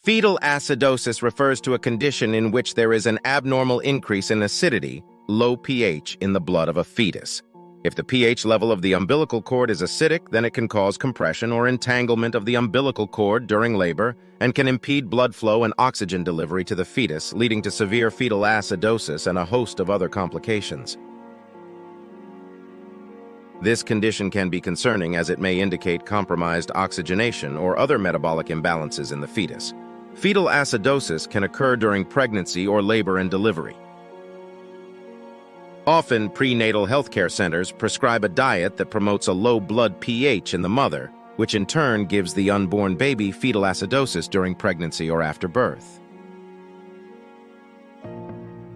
Fetal acidosis refers to a condition in which there is an abnormal increase in acidity, low pH, in the blood of a fetus. If the pH level of the umbilical cord is acidic, then it can cause compression or entanglement of the umbilical cord during labor and can impede blood flow and oxygen delivery to the fetus, leading to severe fetal acidosis and a host of other complications. This condition can be concerning as it may indicate compromised oxygenation or other metabolic imbalances in the fetus. Fetal acidosis can occur during pregnancy or labor and delivery. Often, prenatal healthcare centers prescribe a diet that promotes a low blood pH in the mother, which in turn gives the unborn baby fetal acidosis during pregnancy or after birth.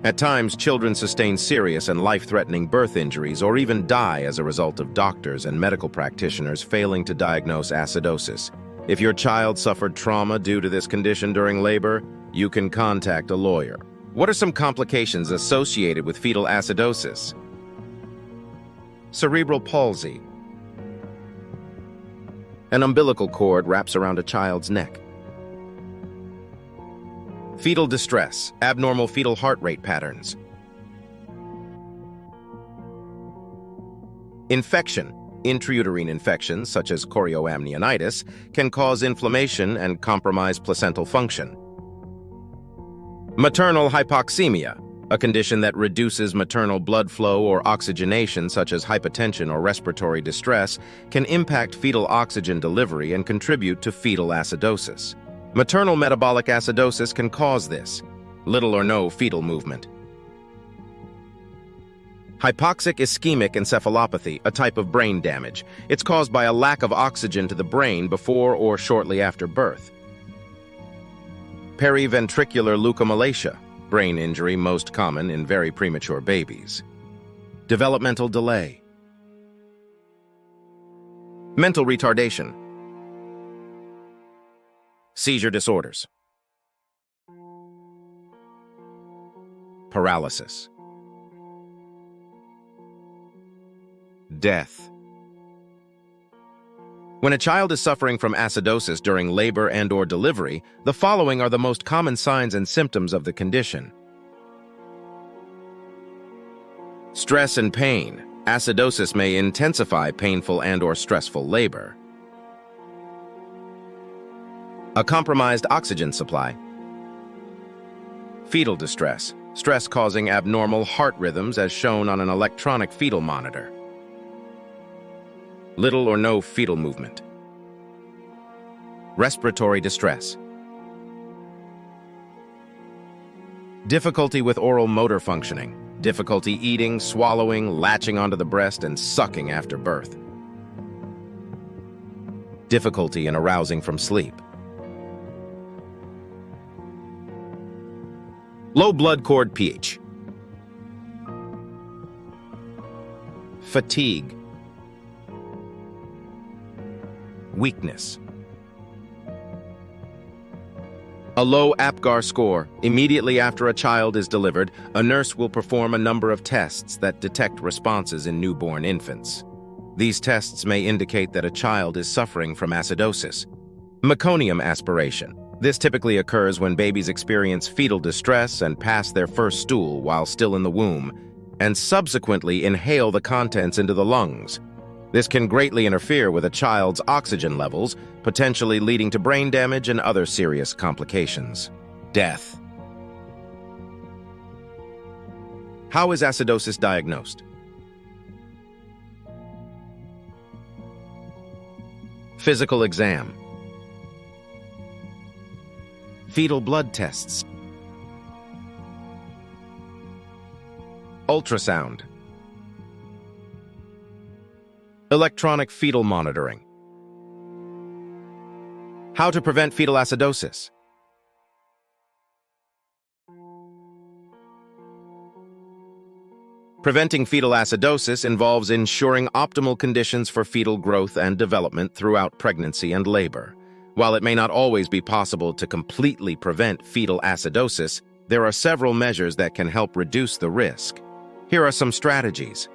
At times, children sustain serious and life-threatening birth injuries or even die as a result of doctors and medical practitioners failing to diagnose acidosis. If your child suffered trauma due to this condition during labor, you can contact a lawyer. What are some complications associated with fetal acidosis? Cerebral palsy. An umbilical cord wraps around a child's neck. Fetal distress, abnormal fetal heart rate patterns. Infection. Intrauterine infections, such as chorioamnionitis, can cause inflammation and compromise placental function. Maternal hypoxemia, a condition that reduces maternal blood flow or oxygenation, such as hypotension or respiratory distress, can impact fetal oxygen delivery and contribute to fetal acidosis. Maternal metabolic acidosis can cause this. Little or no fetal movement. Hypoxic ischemic encephalopathy, a type of brain damage. It's caused by a lack of oxygen to the brain before or shortly after birth. Periventricular leukomalacia, brain injury most common in very premature babies. Developmental delay. Mental retardation. Seizure disorders. Paralysis. Death. When a child is suffering from acidosis during labor and/or delivery, the following are the most common signs and symptoms of the condition. Stress and pain. Acidosis may intensify painful and/or stressful labor. A compromised oxygen supply. Fetal distress. Stress causing abnormal heart rhythms as shown on an electronic fetal monitor. Little or no fetal movement. Respiratory distress. Difficulty with oral motor functioning. Difficulty eating, swallowing, latching onto the breast, and sucking after birth. Difficulty in arousing from sleep. Low blood cord pH. Fatigue. Weakness. A low APGAR score. Immediately after a child is delivered, a nurse will perform a number of tests that detect responses in newborn infants. These tests may indicate that a child is suffering from acidosis. Meconium aspiration. This typically occurs when babies experience fetal distress and pass their first stool while still in the womb, and subsequently inhale the contents into the lungs. This can greatly interfere with a child's oxygen levels, potentially leading to brain damage and other serious complications. Death. How is acidosis diagnosed? Physical exam. Fetal blood tests. Ultrasound. Electronic fetal monitoring. How to prevent fetal acidosis. Preventing fetal acidosis involves ensuring optimal conditions for fetal growth and development throughout pregnancy and labor. While it may not always be possible to completely prevent fetal acidosis, there are several measures that can help reduce the risk. Here are some strategies.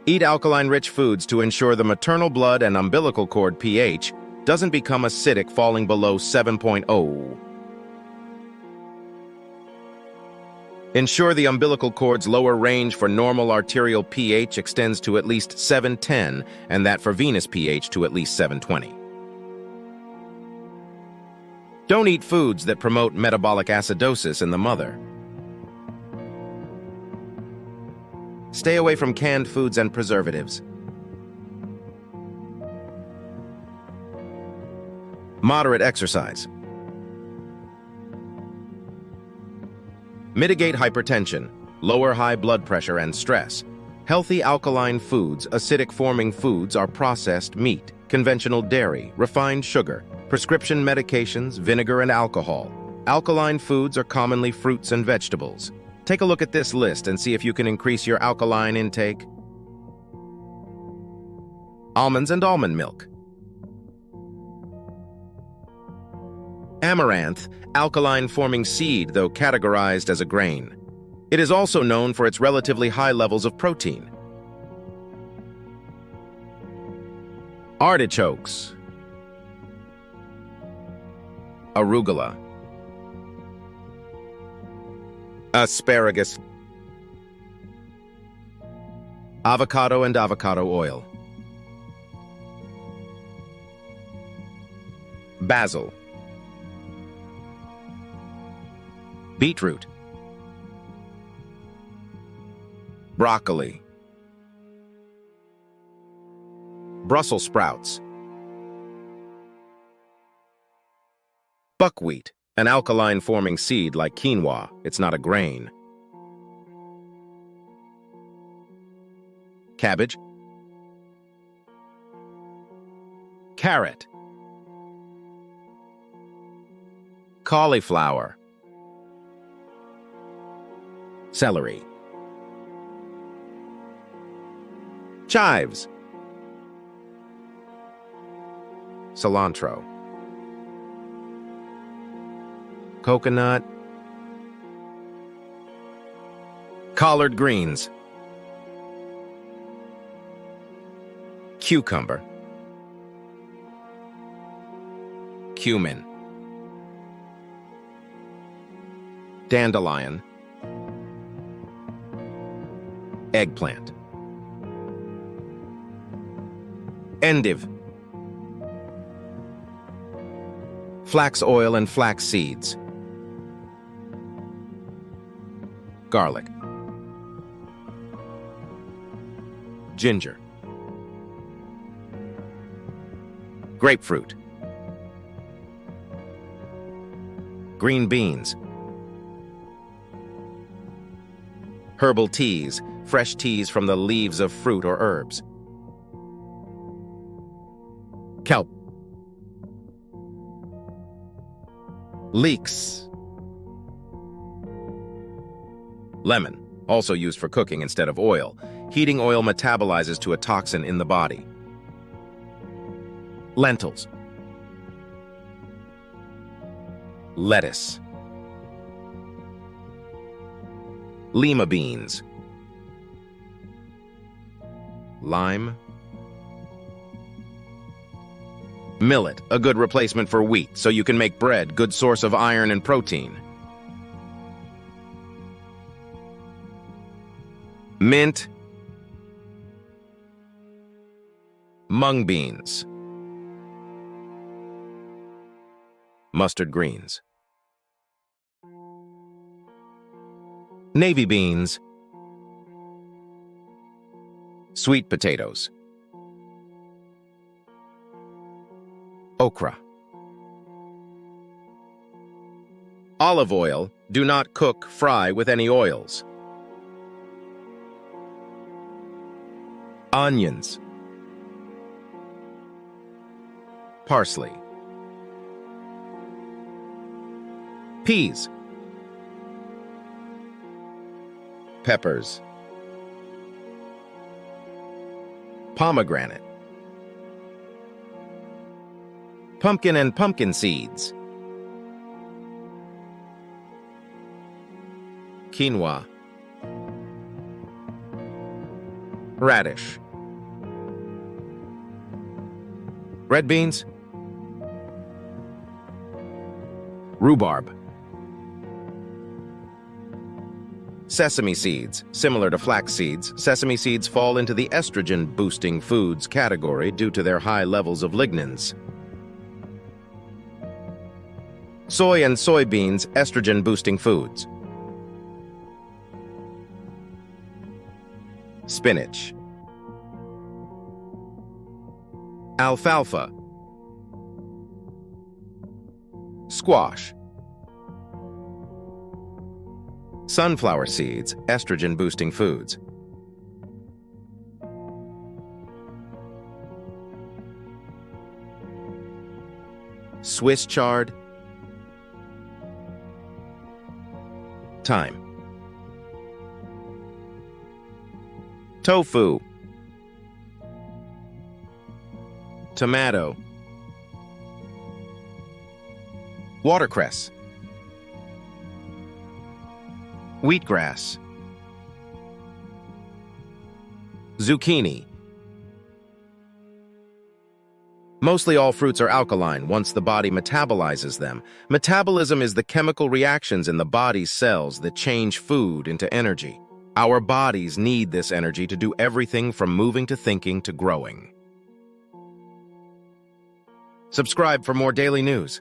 Eat alkaline-rich foods to ensure the maternal blood and umbilical cord pH doesn't become acidic falling below 7.0. Ensure the umbilical cord's lower range for normal arterial pH extends to at least 710 and that for venous pH to at least 720. Don't eat foods that promote metabolic acidosis in the mother. Stay away from canned foods and preservatives. Moderate exercise. Mitigate hypertension, lower high blood pressure and stress. Healthy alkaline foods, acidic-forming foods are processed meat, conventional dairy, refined sugar, prescription medications, vinegar and alcohol. Alkaline foods are commonly fruits and vegetables. Take a look at this list and see if you can increase your alkaline intake. Almonds and almond milk. Amaranth, alkaline-forming seed, though categorized as a grain. It is also known for its relatively high levels of protein. Artichokes. Arugula. Asparagus. Avocado and avocado oil. Basil. Beetroot. Broccoli. Brussels sprouts. Buckwheat, an alkaline-forming seed like quinoa. It's not a grain. Cabbage. Carrot. Cauliflower. Celery. Chives. Cilantro. Coconut. Collard greens. Cucumber. Cumin. Dandelion. Eggplant. Endive. Flax oil and flax seeds. Garlic. Ginger. Grapefruit. Green beans. Herbal teas, fresh teas from the leaves of fruit or herbs. Kelp. Leeks. Lemon, also used for cooking instead of oil. Heating oil metabolizes to a toxin in the body. Lentils. Lettuce. Lima beans. Lime. Millet, a good replacement for wheat, so you can make bread, good source of iron and protein. Mint. Mung beans. Mustard greens. Navy beans. Sweet potatoes. Okra. Olive oil, do not cook, fry with any oils. Onions. Parsley. Peas. Peppers. Pomegranate. Pumpkin and pumpkin seeds. Quinoa. Radish. Red beans. Rhubarb. Sesame seeds. Similar to flax seeds, sesame seeds fall into the estrogen-boosting foods category due to their high levels of lignans. Soy and soybeans, estrogen-boosting foods. Spinach. Alfalfa. Squash. Sunflower seeds, estrogen-boosting foods. Swiss chard. Thyme. Tofu. Tomato. Watercress. Wheatgrass. Zucchini. Mostly all fruits are alkaline once the body metabolizes them. Metabolism is the chemical reactions in the body's cells that change food into energy. Our bodies need this energy to do everything from moving to thinking to growing. Subscribe for more daily news.